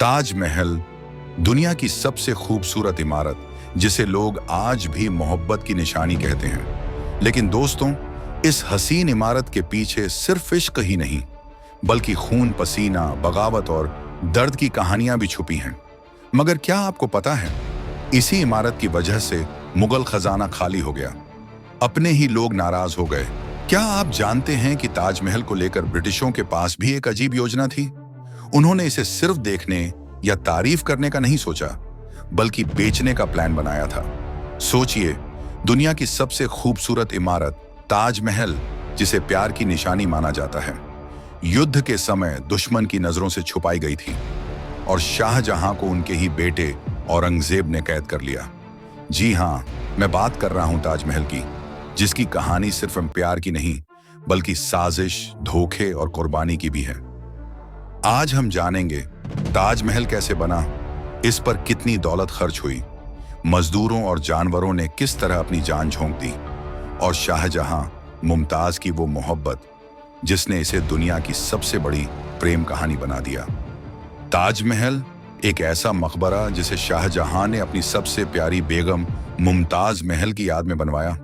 ताजमहल दुनिया की सबसे खूबसूरत इमारत जिसे लोग आज भी मोहब्बत की निशानी कहते हैं। लेकिन दोस्तों, इस हसीन इमारत के पीछे सिर्फ इश्क ही नहीं बल्कि खून पसीना, बगावत और दर्द की कहानियां भी छुपी हैं। मगर क्या आपको पता है, इसी इमारत की वजह से मुगल खजाना खाली हो गया, अपने ही लोग नाराज हो गए। क्या आप जानते हैं कि ताजमहल को लेकर ब्रिटिशों के पास भी एक अजीब योजना थी? उन्होंने इसे सिर्फ देखने या तारीफ करने का नहीं सोचा, बल्कि बेचने का प्लान बनाया था। सोचिए, दुनिया की सबसे खूबसूरत इमारत ताजमहल, जिसे प्यार की निशानी माना जाता है, युद्ध के समय दुश्मन की नजरों से छुपाई गई थी और शाहजहां को उनके ही बेटे औरंगजेब ने कैद कर लिया। जी हाँ, मैं बात कर रहा हूं ताजमहल की, जिसकी कहानी सिर्फ प्यार की नहीं बल्कि साजिश, धोखे और कुर्बानी की भी है। आज हम जानेंगे ताजमहल कैसे बना, इस पर कितनी दौलत खर्च हुई, मजदूरों और जानवरों ने किस तरह अपनी जान झोंक दी, और शाहजहां मुमताज की वो मोहब्बत जिसने इसे दुनिया की सबसे बड़ी प्रेम कहानी बना दिया। ताजमहल एक ऐसा मकबरा जिसे शाहजहां ने अपनी सबसे प्यारी बेगम मुमताज महल की याद में बनवाया।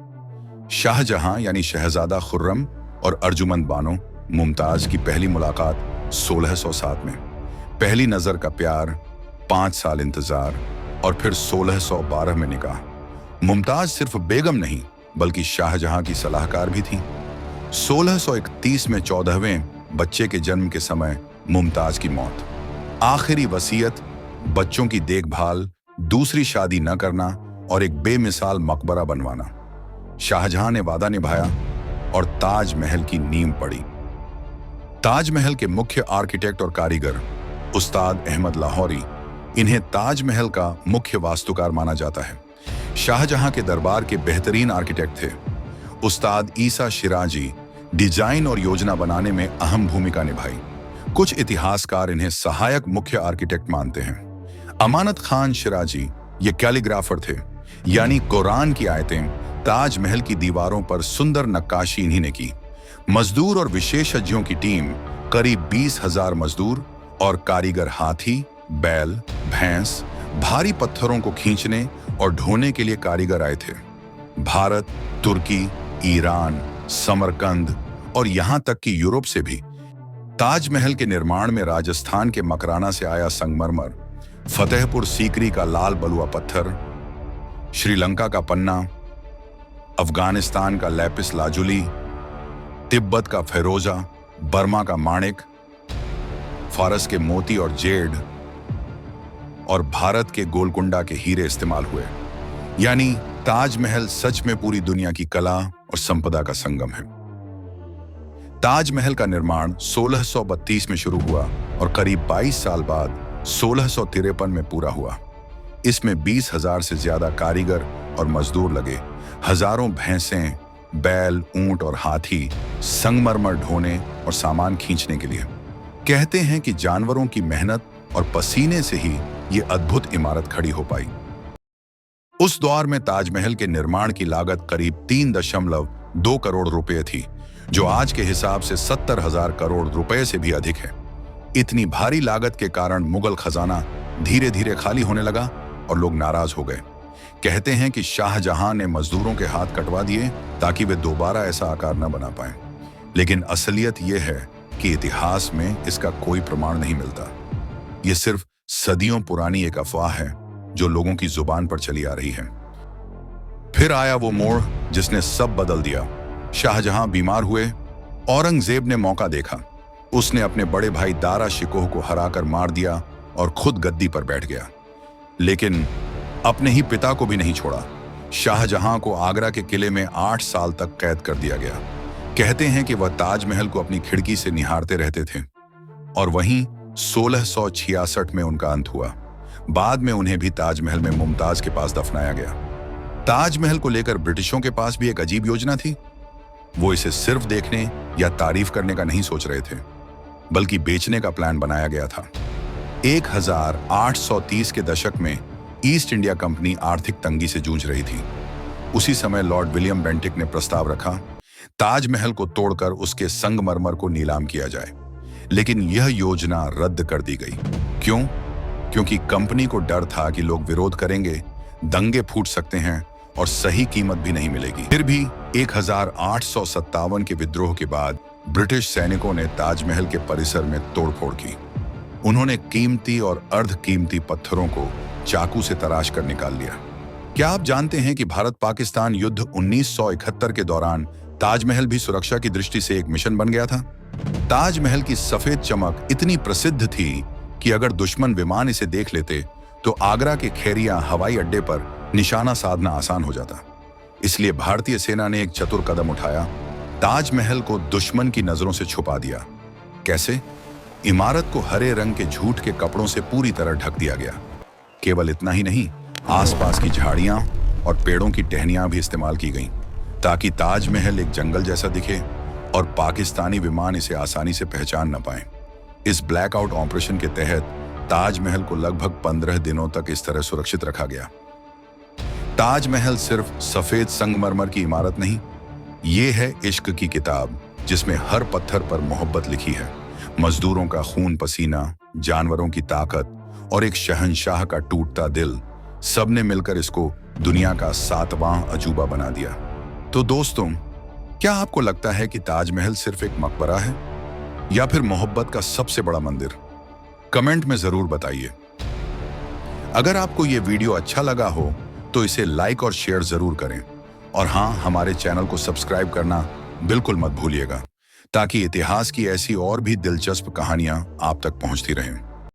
शाहजहां यानी शहजादा खुर्रम और अर्जुमंद बानो मुमताज की पहली मुलाकात 1607 में, पहली नजर का प्यार, 5 साल इंतजार और फिर 1612 में निकाह। मुमताज सिर्फ बेगम नहीं बल्कि शाहजहां की सलाहकार भी थी। 1631 में 14वें बच्चे के जन्म के समय मुमताज की मौत। आखिरी वसीयत, बच्चों की देखभाल, दूसरी शादी न करना और एक बेमिसाल मकबरा बनवाना। शाहजहां ने वादा निभाया और ताजमहल की नींव पड़ी। ताजमहल के मुख्य आर्किटेक्ट और कारीगर उस्ताद अहमद लाहौरी, इन्हें ताजमहल का मुख्य वास्तुकार माना जाता है। शाहजहां के दरबार के बेहतरीन आर्किटेक्ट थे। उस्ताद ईसा शिराजी डिजाइन और योजना बनाने में अहम भूमिका निभाई। कुछ इतिहासकार इन्हें सहायक मुख्य आर्किटेक्ट मानते हैं। अमानत खान शिराजी ये कैलीग्राफर थे, यानी कुरान की आयतें ताजमहल की दीवारों पर सुंदर नक्काशी इन्हीं ने की। मजदूर और विशेषज्ञों की टीम करीब 20,000 मजदूर और कारीगर हाथी, बैल, भैंस, भारी पत्थरों को खींचने और ढोने के लिए कारीगर आए थे। भारत, तुर्की, ईरान, समरकंद और यहां तक कि यूरोप से भी। ताजमहल के निर्माण में राजस्थान के मकराना से आया संगमरमर, फतेहपुर सीकरी का लाल बलुआ पत्थर, श्रीलंका का पन्ना, अफगानिस्तान का लैपिस लाजुली, तिब्बत का फेरोजा, बर्मा का माणिक, फारस के मोती और जेड और भारत के गोलकुंडा के हीरे इस्तेमाल हुए। यानी ताजमहल सच में पूरी दुनिया की कला और संपदा का संगम है। ताजमहल का निर्माण 1632 में शुरू हुआ और करीब 22 साल बाद 1653 में पूरा हुआ। इसमें 20,000 से ज्यादा कारीगर और मजदूर लगे। हजारों भैंसें, बैल, ऊंट और हाथी संगमरमर ढोने और सामान खींचने के लिए। कहते हैं कि जानवरों की मेहनत और पसीने से ही ये अद्भुत इमारत खड़ी हो पाई। उस दौर में ताजमहल के निर्माण की लागत करीब 3.2 करोड़ रुपए थी, जो आज के हिसाब से 70,000 करोड़ रुपए से भी अधिक है। इतनी भारी लागत के कारण मुगल खजाना धीरे धीरे खाली होने लगा और लोग नाराज हो गए। कहते हैं कि शाहजहां ने मजदूरों के हाथ कटवा दिए ताकि वे दोबारा ऐसा आकार न बना पाएं। लेकिन असलियत यह है कि इतिहास में इसका कोई प्रमाण नहीं मिलता। यह सिर्फ सदियों पुरानी एक अफवाह है जो लोगों की जुबान पर चली आ रही है। फिर आया वो मोड़ जिसने सब बदल दिया। शाहजहां बीमार हुए। औरंगजेब ने मौका देखा। उसने अपने बड़े भाई दारा शिकोह को हराकर मार दिया और खुद गद्दी पर बैठ गया। लेकिन अपने ही पिता को भी नहीं छोड़ा। शाहजहां को आगरा के किले में 8 साल तक कैद कर दिया गया। कहते हैं कि वह ताजमहल को अपनी खिड़की से निहारते रहते थे और वहीं 1666 में उनका अंत हुआ। बाद में उन्हें भी ताजमहल में मुमताज के पास दफनाया गया। ताजमहल को लेकर ब्रिटिशों के पास भी एक अजीब योजना थी। वो इसे सिर्फ देखने या तारीफ करने का नहीं सोच रहे थे, बल्कि बेचने का प्लान बनाया गया था। 1830 के दशक में ईस्ट इंडिया कंपनी आर्थिक तंगी से जूझ रही थी। उसी समय लॉर्ड विलियम बेंटिक ने प्रस्ताव रखा, ताजमहल को तोड़कर उसके संगमरमर को नीलाम किया जाए। लेकिन यह योजना रद्द कर दी गई। क्यों? क्योंकि कंपनी को डर था कि लोग विरोध करेंगे, दंगे फूट सकते हैं और सही कीमत भी नहीं मिलेगी। फिर भी 1857 के विद्रोह के बाद ब्रिटिश सैनिकों ने ताजमहल के परिसर में तोड़फोड़ की। उन्होंने कीमती और अर्ध कीमती पत्थरों को चाकू से तराश कर निकाल लिया। क्या आप जानते हैं कि भारत पाकिस्तान युद्ध 1971 के दौरान ताजमहल भी सुरक्षा की दृष्टि से एक मिशन बन गया था? ताजमहल की सफेद चमक इतनी प्रसिद्ध थी कि अगर दुश्मन विमान इसे देख लेते तो आगरा के खेरिया हवाई अड्डे पर निशाना साधना आसान हो जाता। इसलिए भारतीय सेना ने एक चतुर कदम उठाया, ताजमहल को दुश्मन की नजरों से छुपा दिया। कैसे? इमारत को हरे रंग के झूठ के कपड़ों से पूरी तरह ढक दिया गया। केवल इतना ही नहीं, आसपास की झाड़ियां और पेड़ों की टहनियां भी इस्तेमाल की गईं, ताकि ताजमहल एक जंगल जैसा दिखे और पाकिस्तानी विमान इसे आसानी से पहचान न पाए। इस ब्लैकआउट ऑपरेशन के तहत ताजमहल को लगभग 15 दिनों तक इस तरह सुरक्षित रखा गया। ताजमहल सिर्फ सफेद संगमरमर की इमारत नहीं, ये है इश्क की किताब जिसमें हर पत्थर पर मोहब्बत लिखी है। मजदूरों का खून पसीना, जानवरों की ताकत और एक शहंशाह का टूटता दिल, सबने मिलकर इसको दुनिया का 7वां अजूबा बना दिया। तो दोस्तों, क्या आपको लगता है कि ताजमहल सिर्फ एक मकबरा है या फिर मोहब्बत का सबसे बड़ा मंदिर? कमेंट में जरूर बताइए। अगर आपको ये वीडियो अच्छा लगा हो तो इसे लाइक और शेयर जरूर करें, और हाँ, हमारे चैनल को सब्सक्राइब करना बिल्कुल मत भूलिएगा, ताकि इतिहास की ऐसी और भी दिलचस्प कहानियां आप तक पहुंचती रहें।